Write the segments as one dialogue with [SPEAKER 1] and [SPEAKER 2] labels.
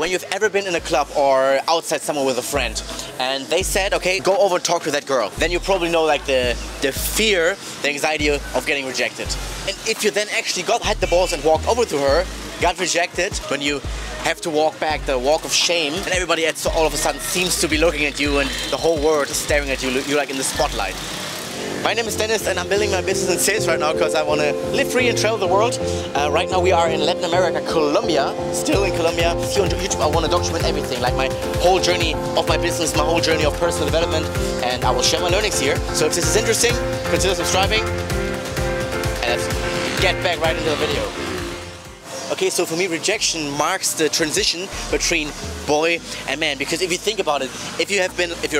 [SPEAKER 1] When you've ever been in a club or outside somewhere with a friend and they said, okay, go over and talk to that girl, then you probably know like the fear, the anxiety of getting rejected. And if you then actually had the balls and walked over to her, got rejected, when you have to walk back the walk of shame and everybody all of a sudden seems to be looking at you and the whole world is staring at you, you're like in the spotlight. My name is Dennis and I'm building my business in sales right now because I want to live free and travel the world. Right now we are in Latin America, Colombia, still in Colombia. Here on YouTube I want to document everything, like my whole journey of my business, my whole journey of personal development, and I will share my learnings here. So if this is interesting, consider subscribing and let's get back right into the video. Okay, so for me, rejection marks the transition between boy and man. Because if you think about it, if you're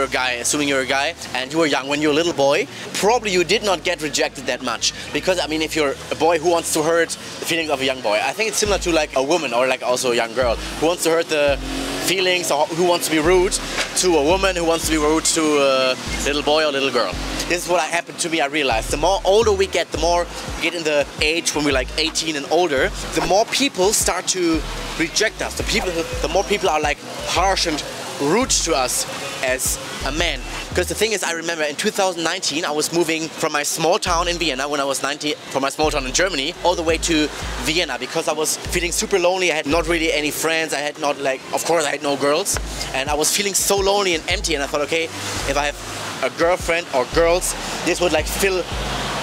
[SPEAKER 1] a guy, assuming you're a guy, and you were young when you were a little boy, probably you did not get rejected that much. Because, I mean, if you're a boy who wants to hurt the feelings of a young boy, I think it's similar to like a woman or like also a young girl who wants to hurt the feelings or who wants to be rude to a woman, who wants to be rude to a little boy or little girl. This is what happened to me, I realized. The more older we get, the more we get in the age when we're like 18 and older, the more people start to reject us. The more people are like harsh and rude to us as a man. Because the thing is, I remember in 2019, I was moving from my small town in Vienna when I was 19, from my small town in Germany, all the way to Vienna because I was feeling super lonely. I had not really any friends. I had not of course I had no girls. And I was feeling so lonely and empty. And I thought, okay, if I have a girlfriend or girls, this would like fill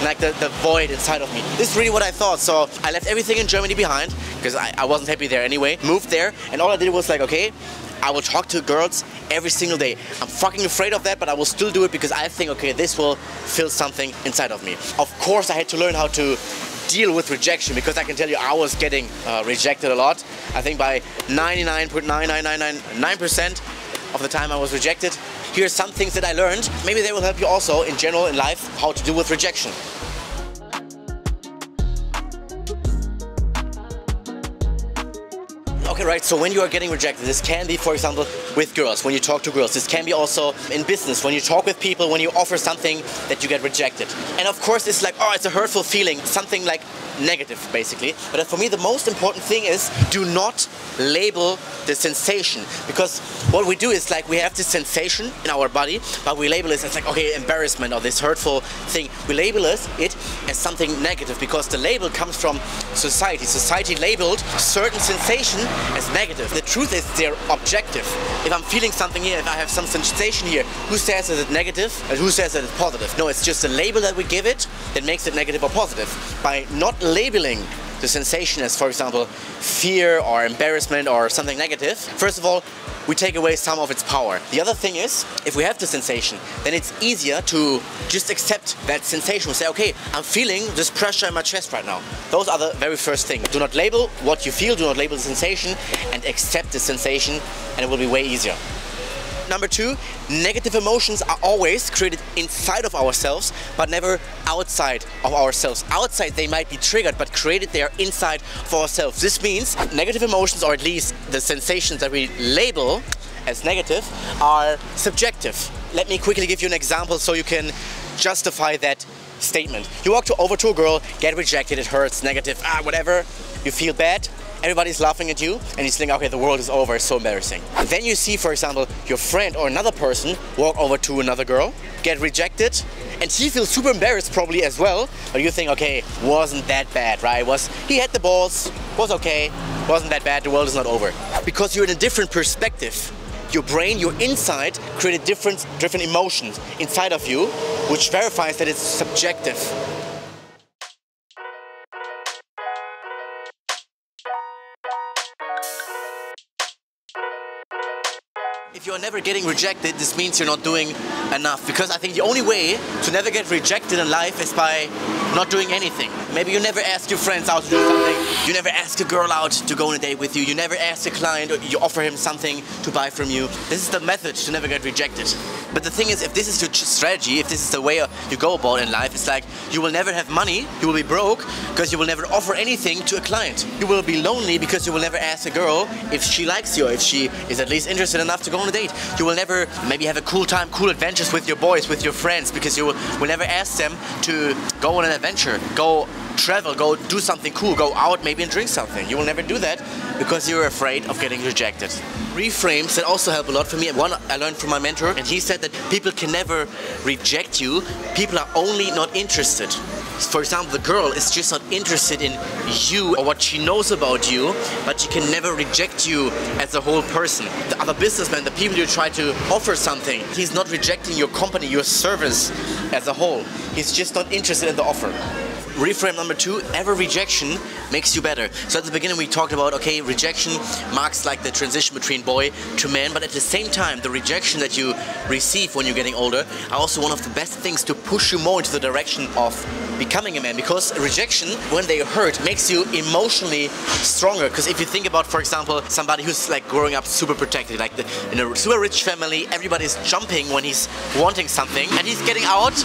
[SPEAKER 1] like the void inside of me. This is really what I thought. So I left everything in Germany behind because I wasn't happy there anyway. Moved there and all I did was like, okay, I will talk to girls every single day. I'm fucking afraid of that, but I will still do it because I think, okay, this will fill something inside of me. Of course, I had to learn how to deal with rejection because I can tell you I was getting rejected a lot. I think by 99.99999% of the time I was rejected. Here's some things that I learned. Maybe they will help you also in general in life how to deal with rejection. Okay, right, so when you are getting rejected, this can be, for example, with girls, when you talk to girls. This can be also in business, when you talk with people, when you offer something that you get rejected. And of course, it's like, oh, it's a hurtful feeling, something like negative, basically. But for me, the most important thing is do not label the sensation. Because what we do is like we have this sensation in our body, but we label it as like, okay, embarrassment or this hurtful thing. We label it as something negative because the label comes from society. Society labeled certain sensation as negative. The truth is they're objective. If I'm feeling something here, if I have some sensation here, who says that it's negative and who says that it's positive? No, it's just a label that we give it that makes it negative or positive. By not labeling the sensation as, for example, fear or embarrassment or something negative, first of all, we take away some of its power. The other thing is, if we have the sensation, then it's easier to just accept that sensation. We say, okay, I'm feeling this pressure in my chest right now. Those are the very first thing. Do not label what you feel, do not label the sensation, and accept the sensation, and it will be way easier. Number two, negative emotions are always created inside of ourselves, but never outside of ourselves. Outside they might be triggered, but created there inside for ourselves. This means negative emotions, or at least the sensations that we label as negative, are subjective. Let me quickly give you an example so you can justify that statement. You walk over to a girl, get rejected, it hurts, negative, whatever, you feel bad. Everybody's laughing at you and you think, okay, the world is over, it's so embarrassing. Then you see, for example, your friend or another person walk over to another girl, get rejected, and she feels super embarrassed probably as well, but you think, okay, wasn't that bad, right? He had the balls, was okay, wasn't that bad, the world is not over. Because you're in a different perspective. Your brain, your inside, created different emotions inside of you, which verifies that it's subjective. If you're never getting rejected, this means you're not doing enough. Because I think the only way to never get rejected in life is by not doing anything. Maybe you never ask your friends out to do something. You never ask a girl out to go on a date with you. You never ask a client, or you offer him something to buy from you. This is the method to never get rejected. But the thing is, if this is your strategy, if this is the way you go about in life, it's like you will never have money, you will be broke, because you will never offer anything to a client. You will be lonely because you will never ask a girl if she likes you, or if she is at least interested enough to go on a date. You will never maybe have a cool time, cool adventures with your boys, with your friends, because you will never ask them to go on an adventure, go travel, go do something cool, go out maybe and drink something. You will never do that because you're afraid of getting rejected. Reframes that also help a lot for me. One I learned from my mentor, and he said that people can never reject you, people are only not interested. For example, the girl is just not interested in you or what she knows about you, but she can never reject you as a whole person. The other businessman, the people you try to offer something, he's not rejecting your company, your service as a whole. He's just not interested in the offer. Reframe number 2, every rejection makes you better. So at the beginning we talked about, okay, rejection marks like the transition between boy to man, but at the same time, the rejection that you receive when you're getting older are also one of the best things to push you more into the direction of becoming a man, because rejection, when they hurt, makes you emotionally stronger. Because if you think about, for example, somebody who's like growing up super protected, like in a super rich family, everybody's jumping when he's wanting something, and he's getting out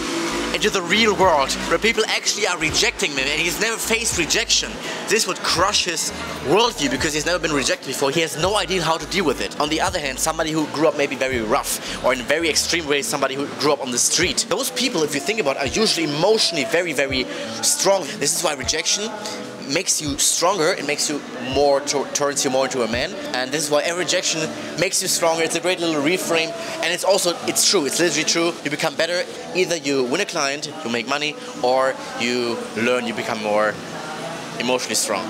[SPEAKER 1] into the real world where people actually are rejecting him, and he's never faced rejection. This would crush his worldview because he's never been rejected before. He has no idea how to deal with it. On the other hand, somebody who grew up maybe very rough, or in very extreme ways, somebody who grew up on the street, those people, if you think about it, are usually emotionally very, very strong. This is why rejection makes you stronger, it makes you more, turns you more into a man, and this is why every rejection makes you stronger. It's a great little reframe, and it's also, it's true, it's literally true. You become better, either you win a client, you make money, or you learn, you become more emotionally strong.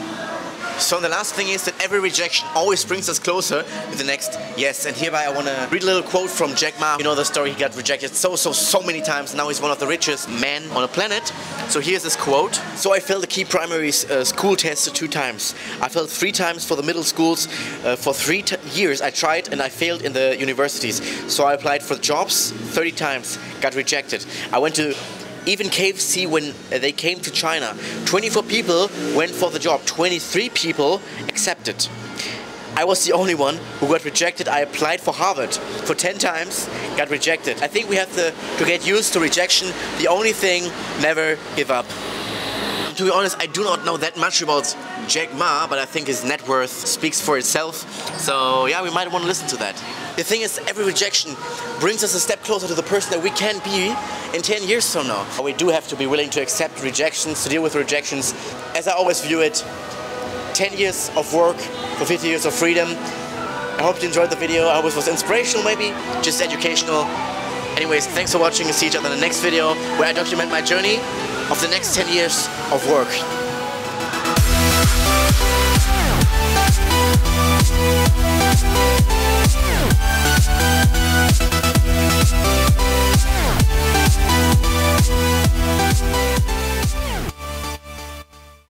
[SPEAKER 1] So the last thing is that every rejection always brings us closer to the next yes. And hereby I want to read a little quote from Jack Ma. You know the story, he got rejected so many times. Now he's one of the richest men on the planet. So here's this quote. So I failed the key primary school test 2 times. I failed 3 times for the middle schools. For 3 years I tried and I failed in the universities. So I applied for jobs 30 times, got rejected. I went to even KFC when they came to China. 24 people went for the job, 23 people accepted. I was the only one who got rejected. I applied for Harvard for 10 times, got rejected. I think we have to get used to rejection. The only thing, never give up. To be honest, I do not know that much about Jack Ma, but I think his net worth speaks for itself. So yeah, we might want to listen to that. The thing is, every rejection brings us a step closer to the person that we can be in 10 years from now. We do have to be willing to accept rejections, to deal with rejections. As I always view it, 10 years of work for 50 years of freedom. I hope you enjoyed the video. I hope it was inspirational maybe, just educational. Anyways, thanks for watching and see each other in the next video where I document my journey of the next 10 years of work.